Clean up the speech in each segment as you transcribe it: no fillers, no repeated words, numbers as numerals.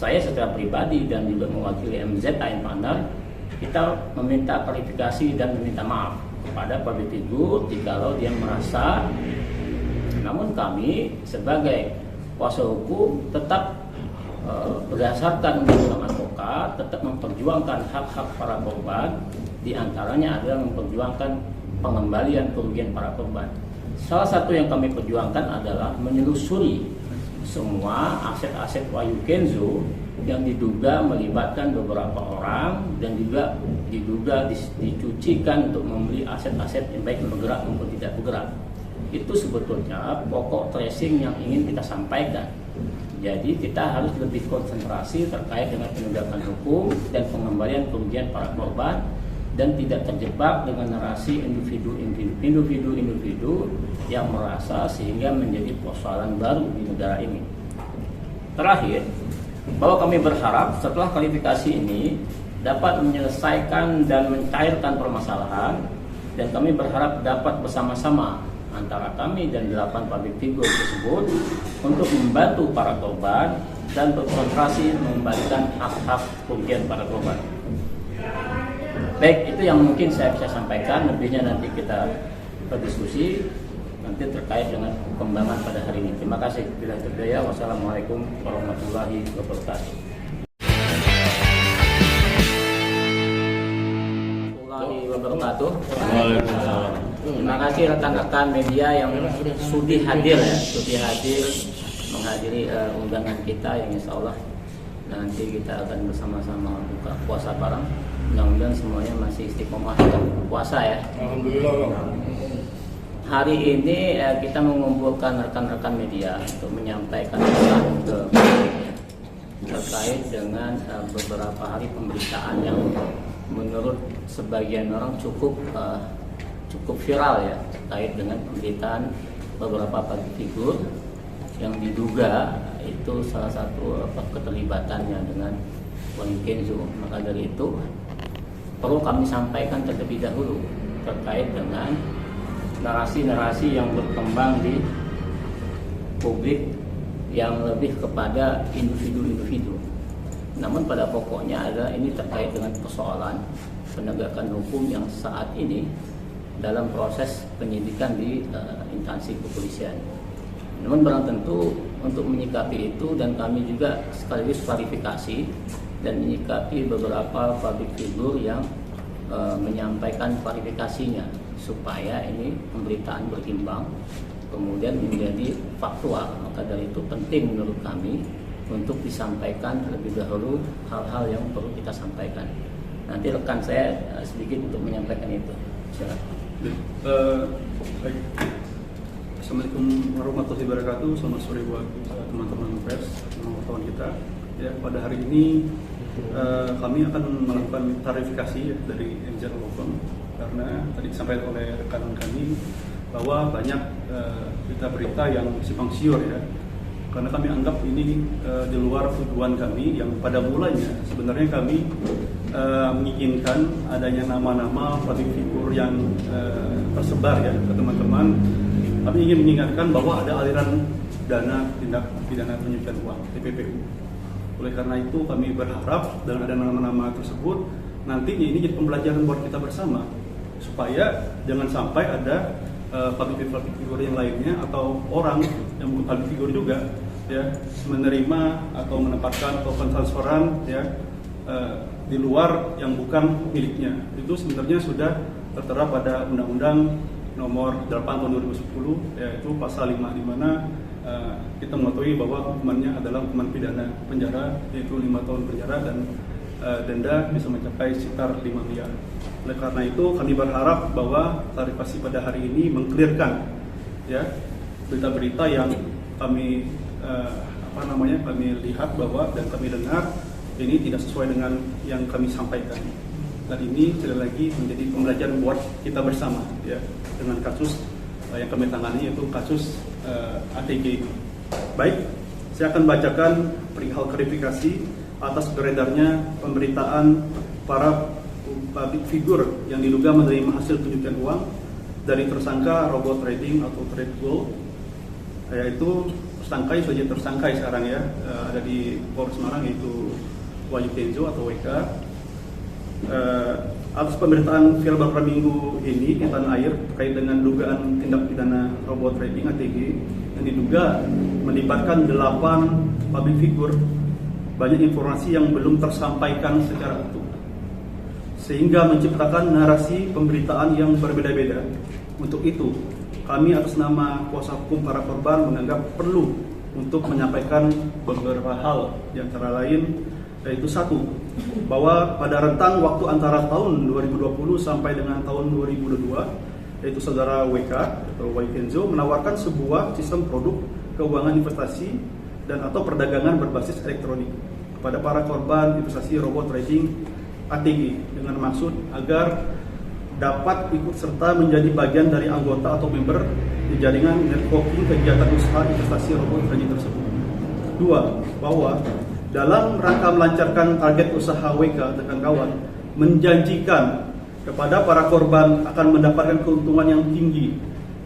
saya secara pribadi dan juga mewakili MZI Partner, kita meminta klarifikasi dan meminta maaf kepada public figure jikalau dia merasa. Namun kami sebagai kuasa hukum tetap berdasarkan undang-undang advokat tetap memperjuangkan hak-hak para korban, diantaranya adalah memperjuangkan pengembalian kerugian para korban. Salah satu yang kami perjuangkan adalah menelusuri semua aset-aset Wahyu Kenzo yang diduga melibatkan beberapa orang dan juga diduga dicucikan untuk membeli aset-aset yang baik bergerak maupun tidak bergerak. Itu sebetulnya pokok tracing yang ingin kita sampaikan. Jadi kita harus lebih konsentrasi terkait dengan penegakan hukum dan pengembalian kerugian para korban dan tidak terjebak dengan narasi individu yang merasa sehingga menjadi persoalan baru di negara ini. Terakhir, bahwa kami berharap setelah klarifikasi ini dapat menyelesaikan dan mencairkan permasalahan, dan kami berharap dapat bersama-sama antara kami dan 8 public figure tersebut untuk membantu para korban dan berkonsentrasi mengembalikan hak-hak kerugian para korban. Baik, itu yang mungkin saya bisa sampaikan. Lebihnya nanti kita berdiskusi nanti terkait dengan perkembangan pada hari ini. Terima kasih. Bila berdaya, wassalamualaikum warahmatullahi wabarakatuh. Terima kasih rekan-rekan media yang sudi hadir menghadiri undangan kita yang insya Allah nanti kita akan bersama-sama buka puasa bareng. Mudah-mudahan semuanya masih istiqomah dalam puasa ya. Alhamdulillah. Hari ini kita mengumpulkan rekan-rekan media untuk menyampaikan pesan ke publik terkait dengan beberapa hari pemberitaan yang menurut sebagian orang cukup viral ya, terkait dengan pemberitaan beberapa public figure yang diduga itu salah satu keterlibatannya dengan Wahyu Kenzo. Maka dari itu perlu kami sampaikan terlebih dahulu terkait dengan narasi-narasi yang berkembang di publik yang lebih kepada individu-individu. Namun pada pokoknya adalah ini terkait dengan persoalan penegakan hukum yang saat ini dalam proses penyidikan di instansi kepolisian. Namun barang tentu untuk menyikapi itu dan kami juga sekaligus klarifikasi dan menyikapi beberapa public figure yang menyampaikan klarifikasinya supaya ini pemberitaan berimbang kemudian menjadi faktual. Maka dari itu penting menurut kami untuk disampaikan terlebih dahulu hal-hal yang perlu kita sampaikan. Nanti rekan saya sedikit untuk menyampaikan itu. Silakan. Baik. Assalamualaikum warahmatullahi wabarakatuh. Selamat sore buat teman-teman pers, teman-teman kita. Ya, pada hari ini kami akan melakukan klarifikasi dari MZI Law, karena tadi disampaikan oleh rekan kami bahwa banyak berita-berita yang simpang siur ya. Karena kami anggap ini di luar tujuan kami yang pada mulanya sebenarnya kami menginginkan adanya nama-nama public figure yang tersebar ya ke teman-teman. Kami ingin mengingatkan bahwa ada aliran dana tindak pidana pencucian uang (TPPU). Oleh karena itu kami berharap dengan ada nama-nama tersebut nantinya ini jadi pembelajaran buat kita bersama supaya jangan sampai ada public figure yang lainnya atau orang yang bukan public figure juga ya menerima atau menempatkan atau transferan ya di luar yang bukan miliknya. Itu sebenarnya sudah tertera pada Undang-Undang Nomor 8 Tahun 2010 yaitu pasal 5 di mana kita mengetahui bahwa hukumannya adalah hukuman pidana penjara yaitu 5 tahun penjara dan denda bisa mencapai sekitar 5 miliar. Oleh karena itu kami berharap bahwa klarifikasi pada hari ini mengklirkan ya berita-berita yang kami kami lihat bahwa dan kami dengar ini tidak sesuai dengan yang kami sampaikan. Dan ini sekali lagi menjadi pembelajaran buat kita bersama ya dengan kasus yang kami tangani yaitu kasus ATG. Baik, saya akan bacakan perihal klarifikasi atas beredarnya pemberitaan para public figure yang diduga menerima hasil pencucian uang dari tersangka Robot Trading atau Trade Gold, yaitu tersangkai saja tersangkai sekarang ya, ada di Polres Semarang, yaitu Wahyu Kenzo atau WK. Atas pemberitaan viral beberapa minggu ini di tanah air terkait dengan dugaan tindak pidana robot trading ATG yang diduga melibatkan 8 public figure, banyak informasi yang belum tersampaikan secara utuh, sehingga menciptakan narasi pemberitaan yang berbeda-beda. Untuk itu, kami atas nama kuasa hukum para korban menganggap perlu untuk menyampaikan beberapa hal, di antara lain yaitu satu, bahwa pada rentang waktu antara tahun 2020 sampai dengan tahun 2022, yaitu saudara WK atau Wahyu Kenzo menawarkan sebuah sistem produk keuangan investasi dan atau perdagangan berbasis elektronik kepada para korban investasi robot trading ATG dengan maksud agar dapat ikut serta menjadi bagian dari anggota atau member di jaringan networking kegiatan usaha investasi robot trading tersebut. Dua, bahwa dalam rangka melancarkan target usaha WK dengan kawan, menjanjikan kepada para korban akan mendapatkan keuntungan yang tinggi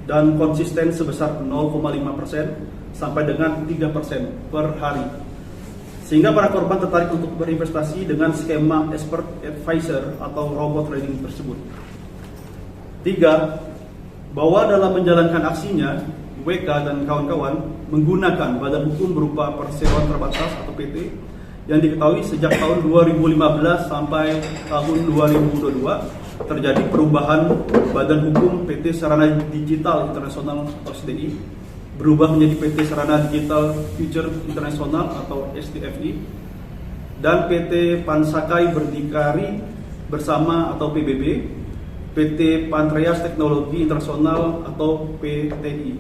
dan konsisten sebesar 0,5% sampai dengan 3% per hari, sehingga para korban tertarik untuk berinvestasi dengan skema expert advisor atau robot trading tersebut. Tiga, bahwa dalam menjalankan aksinya, WK dan kawan-kawan menggunakan badan hukum berupa perseroan terbatas atau PT yang diketahui sejak tahun 2015 sampai tahun 2022 terjadi perubahan badan hukum PT Sarana Digital Internasional atau SDI berubah menjadi PT Sarana Digital Future Internasional atau STFI, dan PT Pansakai Berdikari Bersama atau PBB, PT Pantreas Teknologi Internasional atau PTI.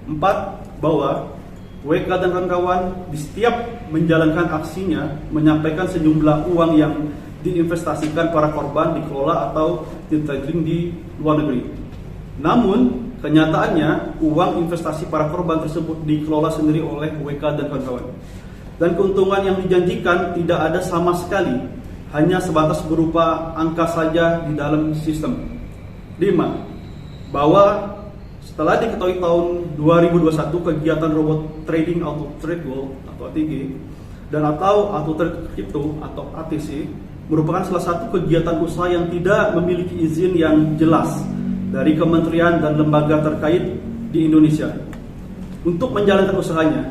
4. Bahwa WK dan kawan-kawan di setiap menjalankan aksinya menyampaikan sejumlah uang yang diinvestasikan para korban dikelola atau ditrading di luar negeri. Namun kenyataannya uang investasi para korban tersebut dikelola sendiri oleh WK dan kawan-kawan, dan keuntungan yang dijanjikan tidak ada sama sekali, hanya sebatas berupa angka saja di dalam sistem. 5. Bahwa setelah diketahui tahun 2021 kegiatan robot trading auto trade world atau ATG dan atau auto trade crypto atau ATC merupakan salah satu kegiatan usaha yang tidak memiliki izin yang jelas dari kementerian dan lembaga terkait di Indonesia untuk menjalankan usahanya,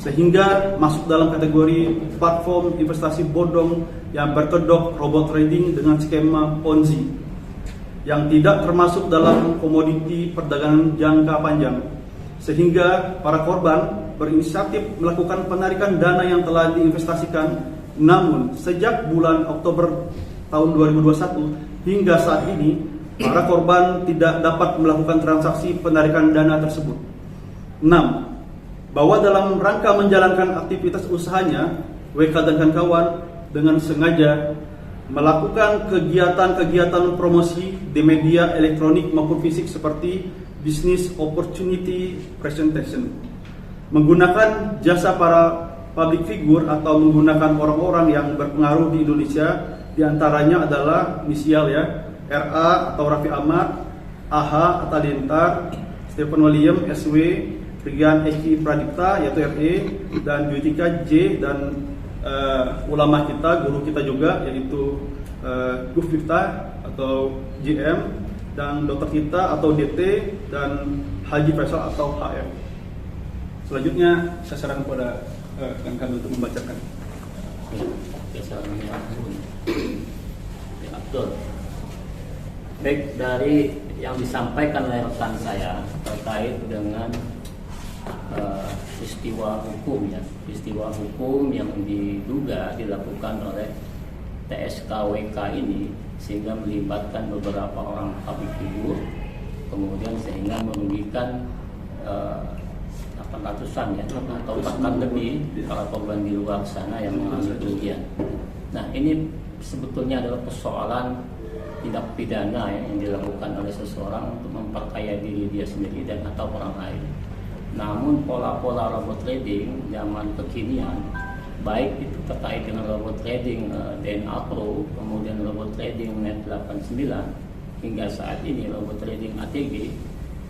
sehingga masuk dalam kategori platform investasi bodong yang berkedok robot trading dengan skema Ponzi yang tidak termasuk dalam komoditi perdagangan jangka panjang, sehingga para korban berinisiatif melakukan penarikan dana yang telah diinvestasikan. Namun sejak bulan Oktober tahun 2021 hingga saat ini para korban tidak dapat melakukan transaksi penarikan dana tersebut. 6. Bahwa dalam rangka menjalankan aktivitas usahanya, WK dan kawan dengan sengaja melakukan kegiatan-kegiatan promosi di media elektronik maupun fisik seperti business opportunity presentation, menggunakan jasa para public figure atau menggunakan orang-orang yang berpengaruh di Indonesia, diantaranya adalah inisial ya, RA atau Raffi Ahmad, AH Atta Lintar, Stephen William SW, Rian Eki Pradipta yaitu RE, dan Jutika J, dan ulama kita, guru kita juga yaitu Gus Miftah atau JM, dan dokter kita atau DT, dan Haji Faisal atau HF. Selanjutnya saya sarankan kepada kami untuk membacakan. Betul. Baik, dari yang disampaikan oleh rekan saya terkait dengan peristiwa hukum yang diduga dilakukan oleh TSKWK ini, sehingga melibatkan beberapa orang public figure, kemudian sehingga merugikan 800-an ya, atau bahkan lebih para korban di luar sana yang mengalami kerugian. Nah, ini sebetulnya adalah persoalan tindak pidana ya, yang dilakukan oleh seseorang untuk memperkaya diri dia sendiri dan atau orang lain. Namun pola-pola robot trading zaman kekinian, baik itu terkait dengan robot trading DNA Pro, kemudian robot trading Net 89, hingga saat ini robot trading ATG,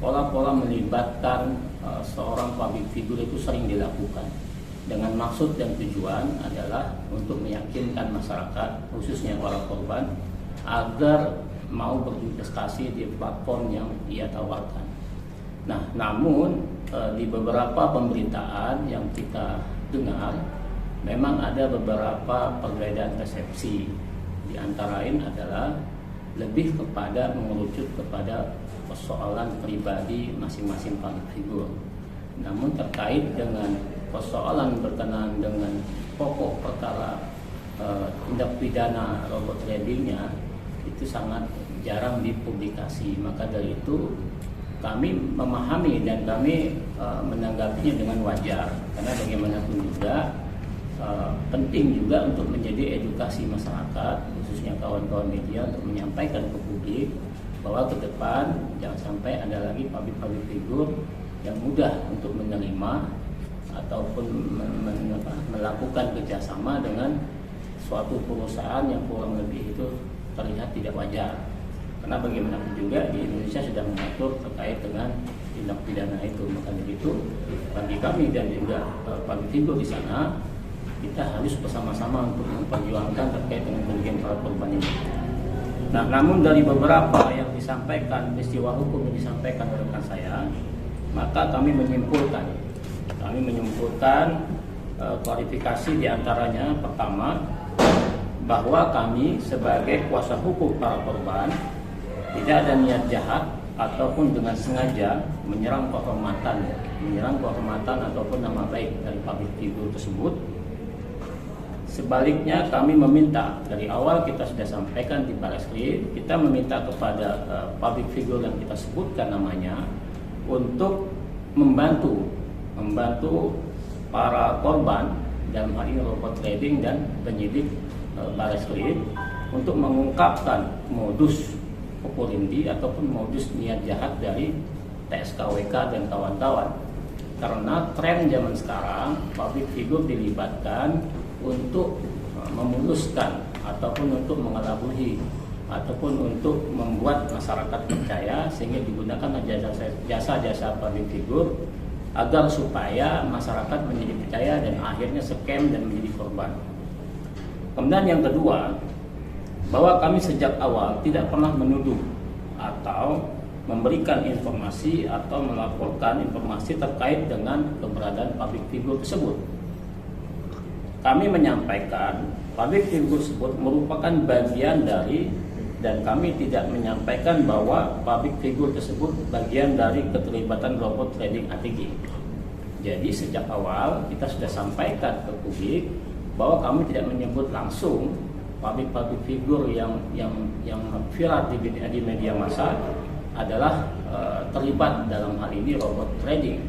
pola-pola melibatkan seorang public figure itu sering dilakukan dengan maksud dan tujuan adalah untuk meyakinkan masyarakat, khususnya para korban, agar mau berinvestasi di platform yang ia tawarkan. Nah, namun di beberapa pemberitaan yang kita dengar, memang ada beberapa perbedaan persepsi. Di antara lain adalah lebih kepada mengerucut kepada persoalan pribadi masing-masing public figure. Namun terkait dengan persoalan berkenaan dengan pokok perkara tindak pidana robot tradingnya itu sangat jarang dipublikasi. Maka dari itu kami memahami dan kami menanggapinya dengan wajar, karena bagaimanapun juga penting juga untuk menjadi edukasi masyarakat, khususnya kawan-kawan media, untuk menyampaikan ke publik bahwa ke depan jangan sampai ada lagi public figure yang mudah untuk menerima ataupun melakukan kerjasama dengan suatu perusahaan yang kurang lebih itu terlihat tidak wajar. Karena bagaimanapun juga di Indonesia sudah mengatur terkait dengan tindak pidana itu. Maka dari itu bagi kami dan juga public figure di sana, kita harus bersama-sama untuk memperjuangkan terkait dengan kerugian para korban ini. Nah, namun dari beberapa yang disampaikan, peristiwa hukum yang disampaikan oleh rekan saya, maka kami menyimpulkan klarifikasi diantaranya. Pertama, bahwa kami sebagai kuasa hukum para korban tidak ada niat jahat ataupun dengan sengaja menyerang kehormatan ataupun nama baik dari public figure tersebut. Sebaliknya kami meminta, dari awal kita sudah sampaikan di Barreskrim, kita meminta kepada public figure yang kita sebutkan namanya untuk membantu para korban dalam hal ini robot trading dan penyidik Barreskrim untuk mengungkapkan modus operandi ataupun modus niat jahat dari TSKWK dan kawan-kawan. Karena tren zaman sekarang public figure dilibatkan untuk memuluskan ataupun untuk mengelabui ataupun untuk membuat masyarakat percaya, sehingga digunakan jasa-jasa public figure agar supaya masyarakat menjadi percaya dan akhirnya scam dan menjadi korban. Kemudian yang kedua, bahwa kami sejak awal tidak pernah menuduh atau memberikan informasi atau melaporkan informasi terkait dengan keberadaan public figure tersebut. Kami menyampaikan public figure tersebut merupakan bagian dari, dan kami tidak menyampaikan bahwa public figure tersebut bagian dari keterlibatan robot trading ATG. Jadi sejak awal kita sudah sampaikan ke publik bahwa kami tidak menyebut langsung public figure yang viral di media massa adalah terlibat dalam hal ini robot trading.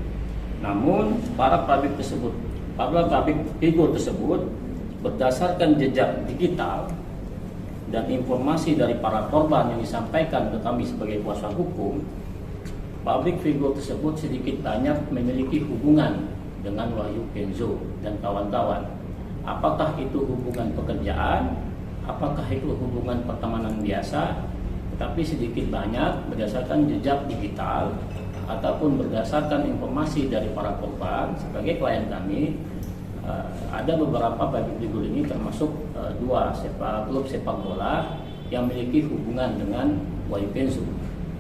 Namun para public figure tersebut berdasarkan jejak digital dan informasi dari para korban yang disampaikan ke kami sebagai kuasa hukum, public figure tersebut sedikit banyak memiliki hubungan dengan Wahyu Kenzo dan kawan-kawan. Apakah itu hubungan pekerjaan, apakah itu hubungan pertemanan biasa, tetapi sedikit banyak berdasarkan jejak digital ataupun berdasarkan informasi dari para korban sebagai klien kami. Ada beberapa public figure ini termasuk dua klub sepak bola yang memiliki hubungan dengan Wahyu Kenzo.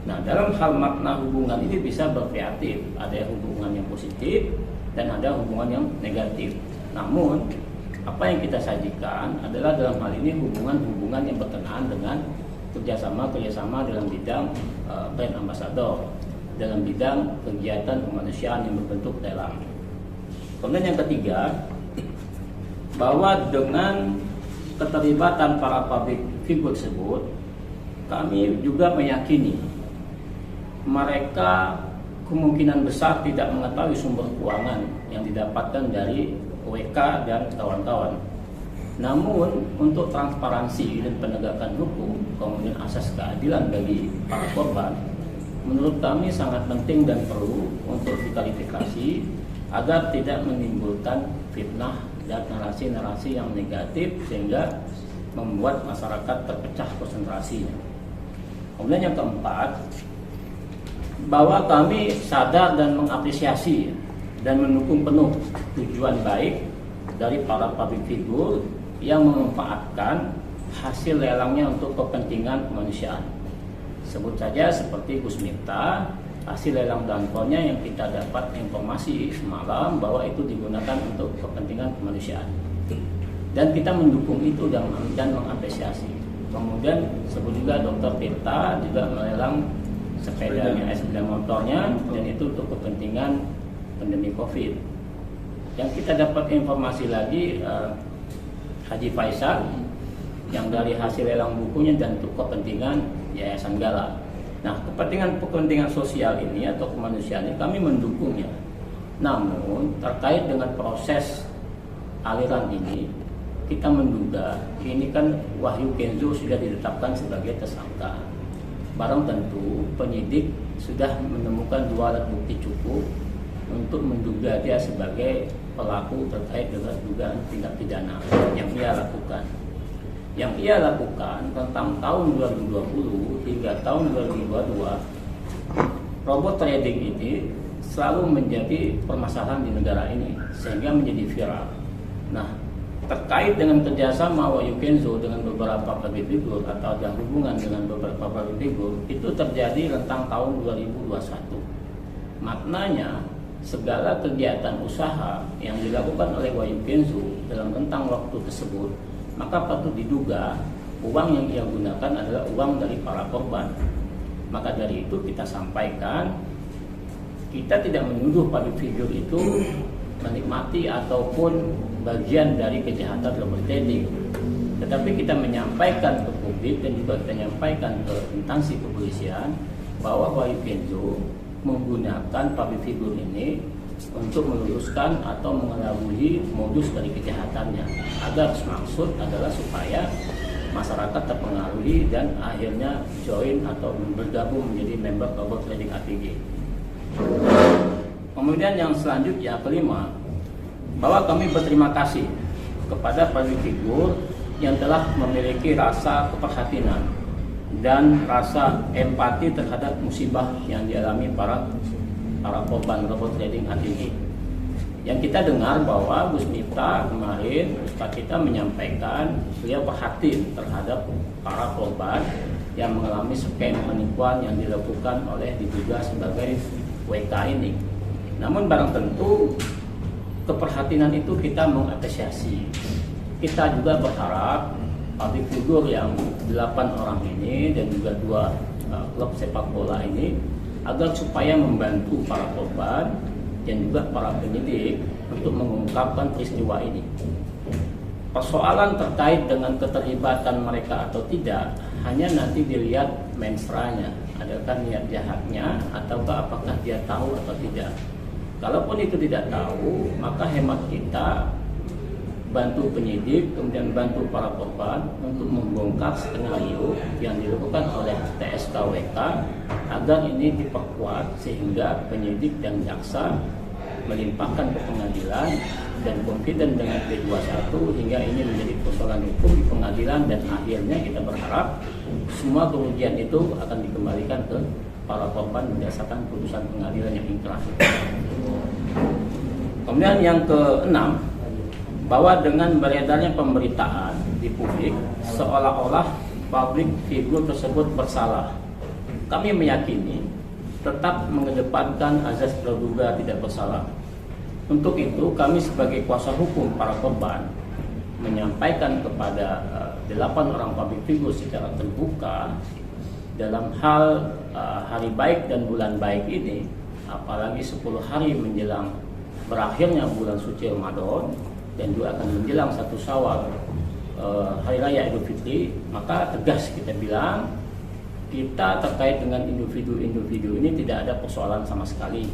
Nah, dalam hal makna hubungan ini bisa bervariatif, ada hubungan yang positif dan ada hubungan yang negatif. Namun apa yang kita sajikan adalah dalam hal ini hubungan-hubungan yang berkenaan dengan kerjasama dalam bidang brand ambassador, dalam bidang kegiatan kemanusiaan yang berbentuk lelang. Kemudian yang ketiga, bahwa dengan keterlibatan para public figure tersebut, kami juga meyakini mereka kemungkinan besar tidak mengetahui sumber keuangan yang didapatkan dari WK dan kawan-kawan. Namun untuk transparansi dan penegakan hukum, kemudian asas keadilan bagi para korban, menurut kami sangat penting dan perlu untuk diklarifikasi agar tidak menimbulkan fitnah dan narasi-narasi yang negatif sehingga membuat masyarakat terpecah konsentrasinya. Kemudian yang keempat, bahwa kami sadar dan mengapresiasi dan mendukung penuh tujuan baik dari para public figure yang memanfaatkan hasil lelangnya untuk kepentingan kemanusiaan. Sebut saja seperti Gus Miftah, hasil lelang danponnya yang kita dapat informasi semalam bahwa itu digunakan untuk kepentingan kemanusiaan. Dan kita mendukung itu dan mengapresiasi. Kemudian sebut juga Dr. Tirta juga melelang sepedanya, sepeda motornya, dan itu untuk kepentingan pandemi COVID. Yang kita dapat informasi lagi Haji Faisal yang dari hasil lelang bukunya dan untuk kepentingan Yayasan Gala. Nah, kepentingan sosial ini atau kemanusiaan ini kami mendukungnya. Namun terkait dengan proses aliran ini, kita menduga ini kan Wahyu Kenzo sudah ditetapkan sebagai tersangka. Barang tentu penyidik sudah menemukan 2 alat bukti cukup untuk menduga dia sebagai pelaku terkait dengan dugaan tindak pidana yang ia lakukan. Yang ia lakukan tentang tahun 2020 hingga tahun 2022, robot trading ini selalu menjadi permasalahan di negara ini sehingga menjadi viral. Nah, terkait dengan kerjasama Wahyu Kenzo dengan beberapa public figure atau ada hubungan dengan beberapa public figure itu terjadi rentang tahun 2021. Maknanya segala kegiatan usaha yang dilakukan oleh Wahyu Kenzo dalam rentang waktu tersebut, maka patut diduga uang yang ia gunakan adalah uang dari para korban. Maka dari itu kita sampaikan, kita tidak menuduh public figure itu menikmati ataupun bagian dari kejahatan robot trading, tetapi kita menyampaikan ke publik dan juga kita menyampaikan ke instansi kepolisian bahwa Wahyu Kenzo menggunakan public figure ini untuk meluruskan atau mengelabui modus dari kejahatannya, agar maksud adalah supaya masyarakat terpengaruhi dan akhirnya join atau bergabung menjadi member robot trading ATG. Kemudian yang selanjutnya kelima, bahwa kami berterima kasih kepada public figure yang telah memiliki rasa keprihatinan dan rasa empati terhadap musibah yang dialami para korban robot trading ATG. Yang kita dengar bahwa Gus Miftah kemarin Ustaz kita menyampaikan beliau perhatian terhadap para korban yang mengalami skema penipuan yang dilakukan oleh diduga sebagai WK ini. Namun barang tentu keperhatian itu kita mengapresiasi. Kita juga berharap public figure yang 8 orang ini dan juga 2 klub sepak bola ini agar supaya membantu para korban dan juga para penyidik untuk mengungkapkan peristiwa ini. Persoalan terkait dengan keterlibatan mereka atau tidak hanya nanti dilihat mensranya, adakah niat jahatnya ataukah apakah dia tahu atau tidak. Kalaupun itu tidak tahu, maka hemat kita bantu penyidik, kemudian bantu para korban untuk membongkar skenario yang dilakukan oleh TSKWK agar ini diperkuat sehingga penyidik dan jaksa melimpahkan ke pengadilan dan confident dengan P21 hingga ini menjadi persoalan hukum di pengadilan, dan akhirnya kita berharap semua kerugian itu akan dikembalikan ke para korban berdasarkan putusan pengadilan yang inkrah. Kemudian yang keenam, bahwa dengan beredarnya pemberitaan di publik seolah-olah public figure tersebut bersalah, kami meyakini tetap mengedepankan azas praduga tidak bersalah. Untuk itu kami sebagai kuasa hukum para korban menyampaikan kepada 8 orang public figure secara terbuka dalam hal hari baik dan bulan baik ini, apalagi 10 hari menjelang berakhirnya bulan suci Ramadan dan juga akan menjelang 1 Syawal, hari raya Idul Fitri, maka tegas kita bilang kita terkait dengan individu-individu ini tidak ada persoalan sama sekali.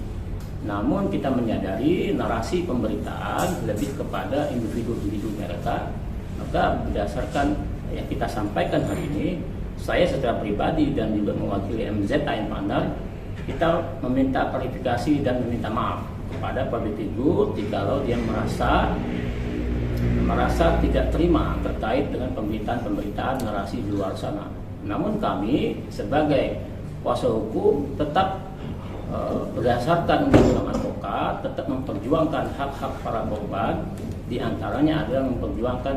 Namun kita menyadari narasi pemberitaan lebih kepada individu-individu mereka. Maka berdasarkan yang kita sampaikan hari ini, saya secara pribadi dan juga mewakili MZ Time Partner, kita meminta klarifikasi dan meminta maaf kepada public figure jikalau dia merasa tidak terima terkait dengan pemberitaan narasi di luar sana. Namun kami sebagai kuasa hukum tetap berdasarkan undang-undang advokat tetap memperjuangkan hak-hak para korban, diantaranya adalah memperjuangkan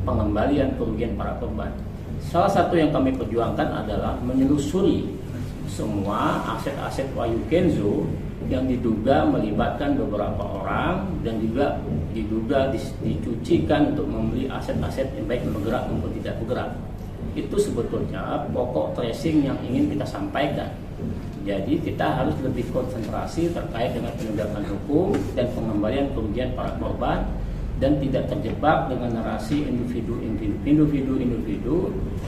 pengembalian kerugian para korban. Salah satu yang kami perjuangkan adalah menyelusuri semua aset-aset Wahyu Kenzo yang diduga melibatkan beberapa orang dan juga diduga dicucikan untuk membeli aset-aset yang baik bergerak maupun tidak bergerak. Itu sebetulnya pokok tracing yang ingin kita sampaikan. Jadi kita harus lebih konsentrasi terkait dengan penegakan hukum dan pengembalian kerugian para korban dan tidak terjebak dengan narasi individu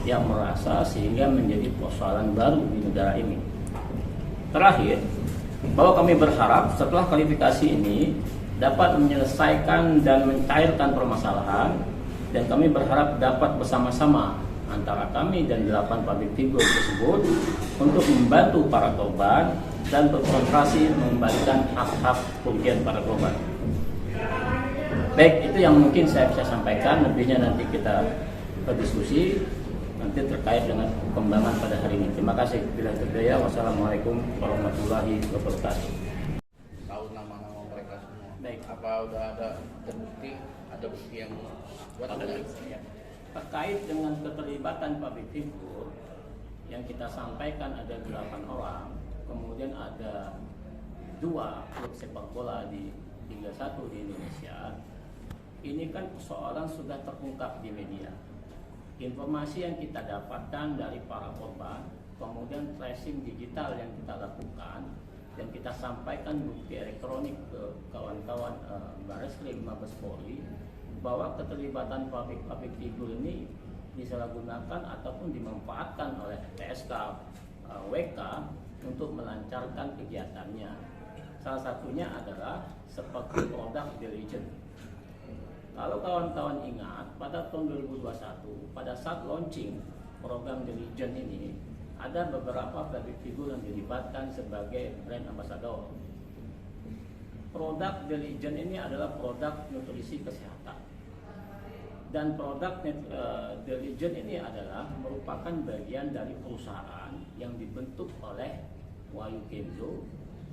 yang merasa sehingga menjadi persoalan baru di negara ini. Terakhir, bahwa kami berharap setelah klarifikasi ini dapat menyelesaikan dan mencairkan permasalahan, dan kami berharap dapat bersama-sama antara kami dan 8 public figure tersebut untuk membantu para korban dan berkonsentrasi mengembalikan hak-hak kerugian para korban. Baik, itu yang mungkin saya bisa sampaikan. Lebihnya nanti kita berdiskusi nanti terkait dengan perkembangan pada hari ini. Terima kasih. Bila berdaya, wassalamualaikum warahmatullahi wabarakatuh. Tahu nama-nama mereka semua. Baik. Apa udah ada terbukti? Ada bukti yang buat Ya. Terkait dengan keterlibatan public figure yang kita sampaikan ada 8 orang, kemudian ada 2 klub sepak bola di Liga 1 di Indonesia. Ini kan persoalan sudah terungkap di media. Informasi yang kita dapatkan dari para korban, kemudian tracing digital yang kita lakukan, dan kita sampaikan bukti elektronik ke kawan-kawan Barreskrim Mabes Polri, bahwa keterlibatan public figure ini disalahgunakan ataupun dimanfaatkan oleh TSK WK untuk melancarkan kegiatannya. Salah satunya adalah seperti product diligence. Kalau kawan-kawan ingat, pada tahun 2021 pada saat launching program diligence ini ada beberapa public figure yang dilibatkan sebagai brand ambassador. Produk diligence ini adalah produk nutrisi kesehatan. Dan produk diligence ini adalah merupakan bagian dari perusahaan yang dibentuk oleh Wahyu Kenzo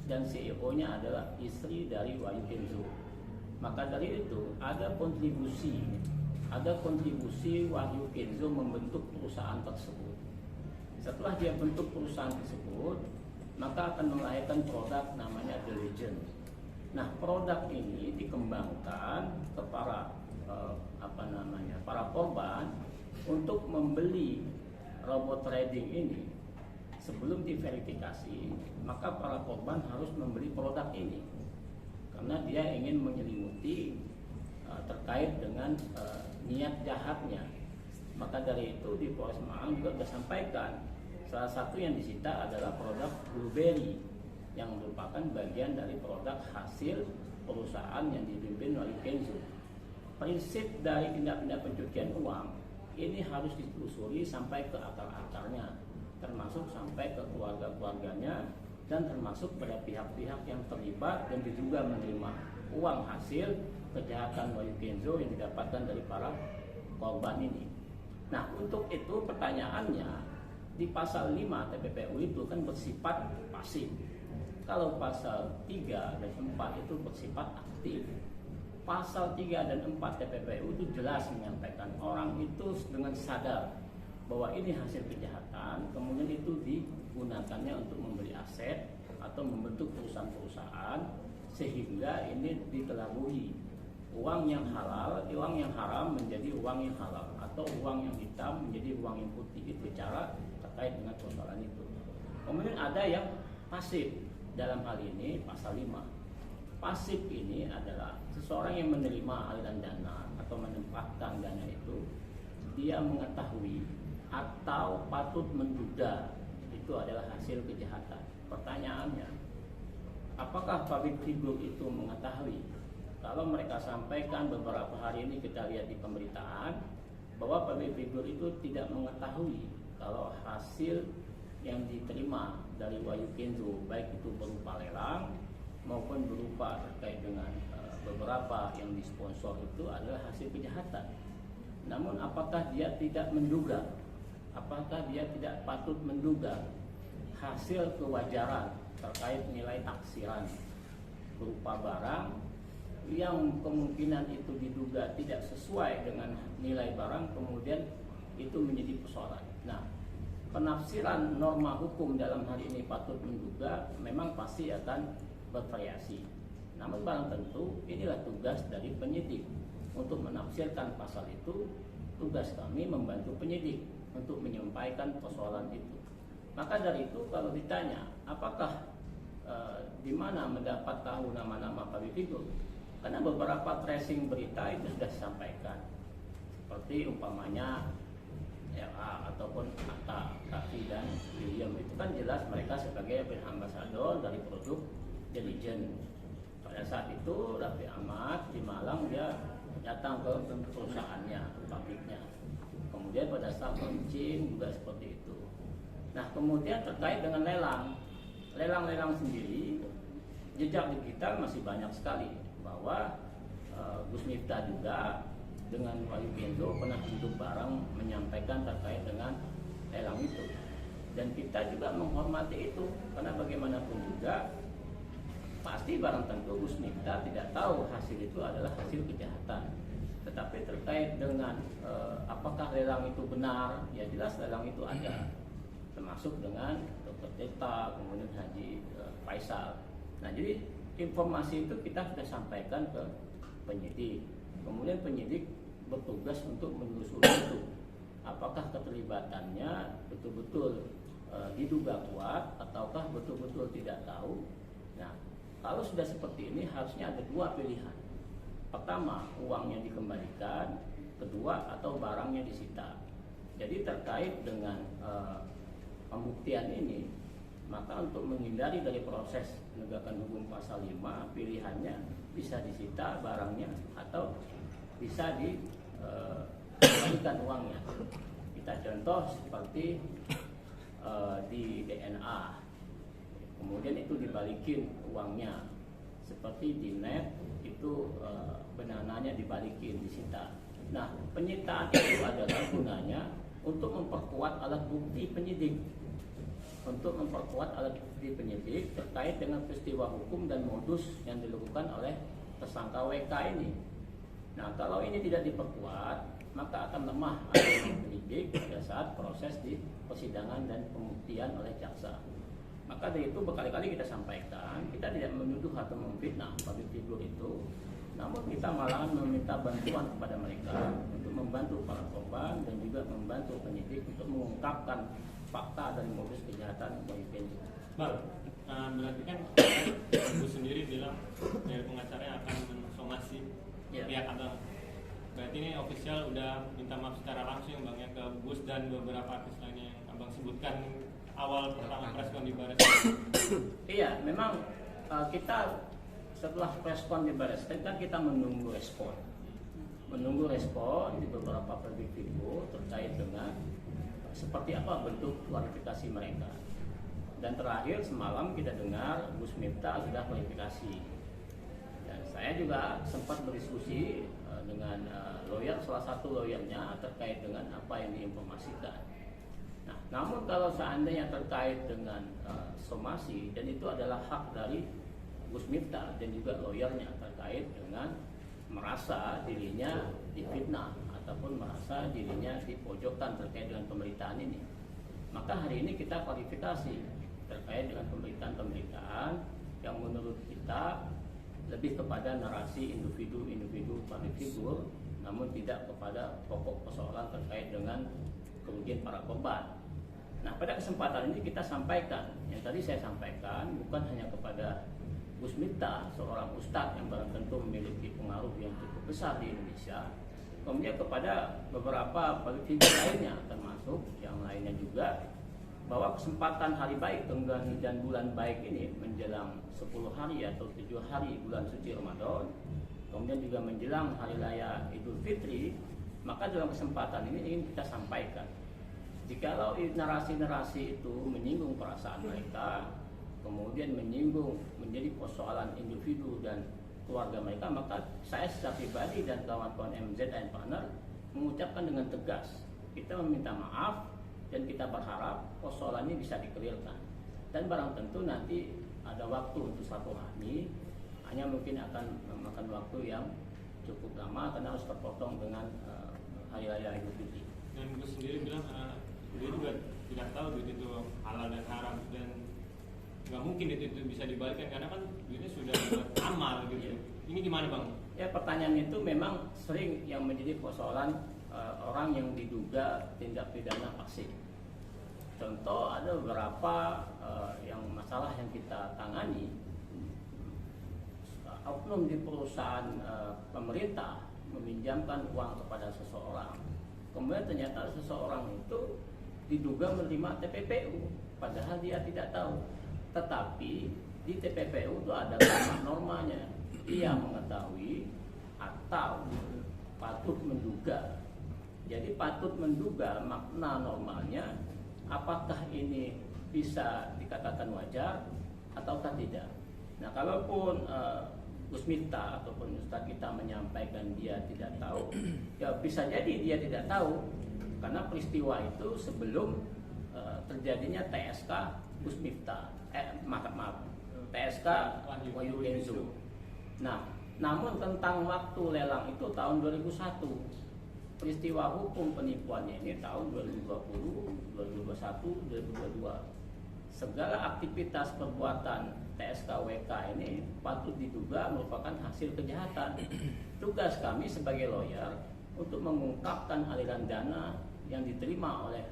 dan CEO-nya adalah istri dari Wahyu Kenzo. Maka dari itu ada kontribusi Wahyu Kenzo membentuk perusahaan tersebut. Setelah dia bentuk perusahaan tersebut, maka akan melahirkan produk namanya diligence. Nah, produk ini dikembangkan ke para korban untuk membeli robot trading ini. Sebelum diverifikasi, maka para korban harus membeli produk ini karena dia ingin menyelimuti terkait dengan niat jahatnya. Maka dari itu di Polres Malang juga disampaikan salah satu yang disita adalah produk Blueberry yang merupakan bagian dari produk hasil perusahaan yang dipimpin oleh Kenzo. Prinsip dari tindak-tindak pencucian uang ini harus ditelusuri sampai ke akar-akarnya, termasuk sampai ke keluarga-keluarganya dan termasuk pada pihak-pihak yang terlibat dan diduga menerima uang hasil kejahatan Wahyu Kenzo yang didapatkan dari para korban ini. Nah, untuk itu pertanyaannya, di pasal 5 TPPU itu kan bersifat pasif. Kalau pasal 3 dan 4 itu bersifat aktif. Pasal 3 dan 4 TPPU itu jelas menyampaikan orang itu dengan sadar bahwa ini hasil kejahatan, kemudian itu digunakannya untuk membeli aset atau membentuk perusahaan-perusahaan sehingga ini dikelabui. Uang yang halal, uang yang haram menjadi uang yang halal, atau uang yang hitam menjadi uang yang putih. Itu cara terkait dengan persoalan itu. Kemudian ada yang pasif, dalam hal ini pasal 5. Pasif ini adalah seseorang yang menerima aliran dana atau menempatkan dana itu, dia mengetahui atau patut menduga itu adalah hasil kejahatan. Pertanyaannya, apakah public figure itu mengetahui? Kalau mereka sampaikan beberapa hari ini kita lihat di pemberitaan bahwa public figure itu tidak mengetahui kalau hasil yang diterima dari Wahyu Kenzo baik itu berupa lelang maupun berupa terkait dengan beberapa yang disponsor itu adalah hasil kejahatan. Namun apakah dia tidak menduga? Apakah dia tidak patut menduga hasil kewajaran terkait nilai taksiran berupa barang yang kemungkinan itu diduga tidak sesuai dengan nilai barang, kemudian itu menjadi persoalan. Nah, penafsiran norma hukum dalam hal ini patut menduga memang pasti akan bervariasi. Namun barang tentu inilah tugas dari penyidik untuk menafsirkan pasal itu. Tugas kami membantu penyidik untuk menyampaikan persoalan itu. Maka dari itu kalau ditanya apakah di mana mendapat tahu nama-nama public figure, karena beberapa tracing berita itu sudah disampaikan, seperti umpamanya RA ataupun Atta, Raffi dan William, itu kan jelas mereka sebagai brand ambassador dari produk Diligent. Pada saat itu Raffi Ahmad di Malang dia datang ke perusahaannya, pabriknya. Kemudian pada saat launching juga seperti itu. Nah, kemudian terkait dengan lelang sendiri, jejak digital masih banyak sekali bahwa Gus Miftah juga dengan Wahyu Kenzo pernah duduk bareng menyampaikan terkait dengan lelang itu. Dan kita juga menghormati itu karena bagaimanapun juga pasti barang tentu Gus Miftah tidak tahu hasil itu adalah hasil kejahatan. Tetapi terkait dengan apakah lelang itu benar, ya jelas lelang itu ada, termasuk dengan Dr. Tirta, kemudian Haji Faisal. Nah, jadi informasi itu kita sudah sampaikan ke penyidik. Kemudian penyidik bertugas untuk menelusuri itu, apakah keterlibatannya betul-betul diduga kuat ataukah betul-betul tidak tahu. Nah, kalau sudah seperti ini harusnya ada dua pilihan. Pertama, uangnya dikembalikan. Kedua, atau barangnya disita. Jadi terkait dengan pembuktian ini, maka untuk menghindari dari proses penegakan hukum pasal 5, pilihannya bisa disita barangnya atau bisa dikembalikan uangnya. Kita contoh seperti di DNA, kemudian itu dibalikin uangnya. Seperti di net itu benananya dibalikin, disita. Nah, penyitaan itu adalah gunanya untuk memperkuat alat bukti penyidik, terkait dengan peristiwa hukum dan modus yang dilakukan oleh tersangka WK ini. Nah, kalau ini tidak diperkuat, maka akan lemah penyidik pada saat proses di persidangan dan pembuktian oleh jaksa. Maka dari itu berkali-kali kita sampaikan, kita tidak menuduh atau memfitnah public figure itu, namun kita malahan meminta bantuan kepada mereka untuk membantu para korban dan juga membantu penyidik untuk mengungkapkan fakta dari modus kejahatan Wahyu Kenzo. Bang, berarti kan Gus sendiri bilang dari pengacaranya akan mensomasi pihak abang. Berarti ini official udah minta maaf secara langsung bang ya ke Gus dan beberapa artis lainnya yang abang sebutkan awal pertama preskon di Baris. Iya, memang kita setelah preskon di Baris kan kita menunggu respon di beberapa public figure terkait dengan seperti apa bentuk klarifikasi mereka. Dan terakhir semalam kita dengar Gus Miftah sudah klarifikasi. Dan saya juga sempat berdiskusi dengan salah satu lawyernya terkait dengan apa yang diinformasikan. Nah, namun kalau seandainya terkait dengan somasi, dan itu adalah hak dari Gus Miftah dan juga lawyernya terkait dengan merasa dirinya difitnah ataupun merasa dirinya dipojokkan terkait dengan pemberitaan ini. Maka hari ini kita klarifikasi terkait dengan pemberitaan yang menurut kita lebih kepada narasi individu public figure, namun tidak kepada pokok persoalan terkait dengan kerugian para korban. Nah, pada kesempatan ini kita sampaikan, yang tadi saya sampaikan bukan hanya kepada Gus Miftah, seorang ustadz yang barang tentu memiliki pengaruh yang cukup besar di Indonesia, kemudian kepada beberapa public figure lainnya, termasuk yang lainnya juga, bahwa kesempatan hari baik dan bulan baik ini menjelang 10 hari atau 7 hari bulan suci Ramadan, kemudian juga menjelang hari raya Idul Fitri, maka dalam kesempatan ini ingin kita sampaikan, jikalau narasi-narasi itu menyinggung perasaan mereka, kemudian menyinggung menjadi persoalan individu dan keluarga mereka, maka saya secara pribadi dan kawan-kawan MZN Partner mengucapkan dengan tegas, kita meminta maaf dan kita berharap persoalan ini bisa dikelirkan. Dan barang tentu nanti ada waktu untuk 1 hari, hanya mungkin akan memakan waktu yang cukup lama karena harus terpotong dengan hari raya Idul Fitri. Dan Gus sendiri bilang dia juga tidak tahu duit itu halal dan haram, dan nggak mungkin duit itu bisa dibalikkan karena kan duitnya sudah buat amal gitu. Ini gimana Bang? Ya, pertanyaan itu memang sering yang menjadi persoalan orang yang diduga tindak pidana fasik. Contoh ada beberapa yang masalah yang kita tangani, oknum di perusahaan pemerintah meminjamkan uang kepada seseorang, kemudian ternyata seseorang itu diduga menerima TPPU padahal dia tidak tahu, tetapi di TPPU itu ada normanya, dia mengetahui atau patut menduga. Jadi patut menduga makna normalnya apakah ini bisa dikatakan wajar ataukah tidak. Nah, kalaupun Gus Miftah ataupun Ustadz kita menyampaikan dia tidak tahu, ya bisa jadi dia tidak tahu karena peristiwa itu sebelum terjadinya TSK Gus Miftah, maaf, TSK Wahyu Kenzo. Nah, namun tentang waktu lelang itu tahun 2001, peristiwa hukum penipuannya ini tahun 2020, 2021, 2022. Segala aktivitas perbuatan TSKWK ini patut diduga merupakan hasil kejahatan. Tugas kami sebagai lawyer untuk mengungkapkan aliran dana yang diterima oleh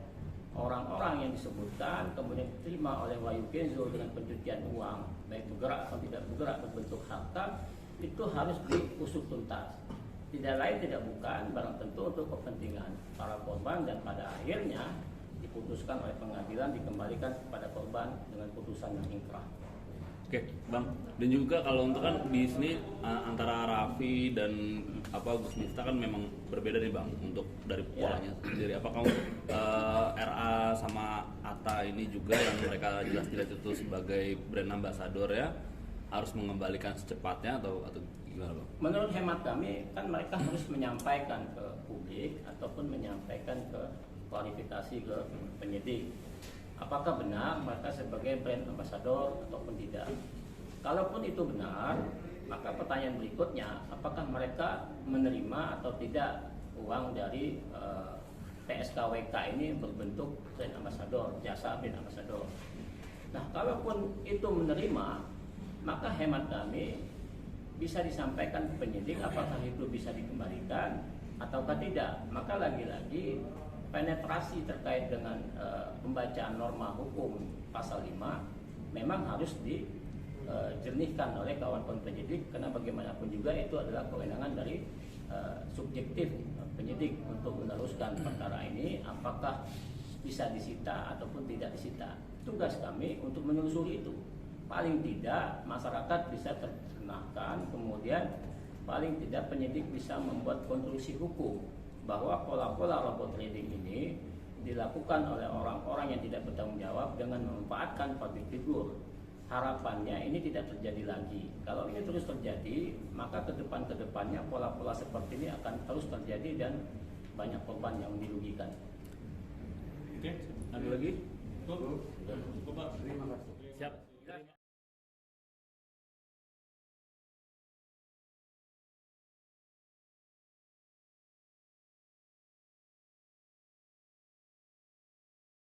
orang-orang yang disebutkan, kemudian diterima oleh Wahyu Kenzo dengan pencucian uang, baik bergerak atau tidak bergerak berbentuk harta, itu harus diusut tuntas. Tidak lain tidak bukan barang tentu untuk kepentingan para korban, dan pada akhirnya diputuskan oleh pengadilan dikembalikan kepada korban dengan putusan yang inkrah. Oke, Bang. Dan juga kalau untuk kan di sini antara Raffi dan Gus Miftah kan memang berbeda nih Bang untuk dari polanya sendiri. Apakah untuk RA sama Atta ini juga yang mereka jelas-jelas itu sebagai brand ambassador ya harus mengembalikan secepatnya atau gimana Bang? Menurut hemat kami kan mereka harus menyampaikan ke publik ataupun menyampaikan ke klarifikasi ke penyidik. Apakah benar mereka sebagai brand ambassador ataupun tidak? Kalaupun itu benar, maka pertanyaan berikutnya, apakah mereka menerima atau tidak uang dari PSKWK ini berbentuk brand ambassador, jasa brand ambassador? Nah, kalaupun itu menerima, maka hemat kami bisa disampaikan ke penyidik apakah itu bisa dikembalikan ataukah tidak. Maka lagi-lagi penetrasi terkait dengan pembacaan norma hukum pasal 5 memang harus dijernihkan oleh kawan-kawan penyidik, karena bagaimanapun juga itu adalah kewenangan dari subjektif penyidik untuk meneruskan perkara ini apakah bisa disita ataupun tidak disita. Tugas kami untuk menelusuri itu. Paling tidak masyarakat bisa tercerahkan, kemudian paling tidak penyidik bisa membuat konklusi hukum bahwa pola-pola robot trading ini dilakukan oleh orang-orang yang tidak bertanggung jawab dengan memanfaatkan public figure. Harapannya ini tidak terjadi lagi. Kalau ini terus terjadi, maka ke depannya pola-pola seperti ini akan terus terjadi dan banyak korban yang dirugikan. Oke, Ada lagi? Cukup. Pak. Siap.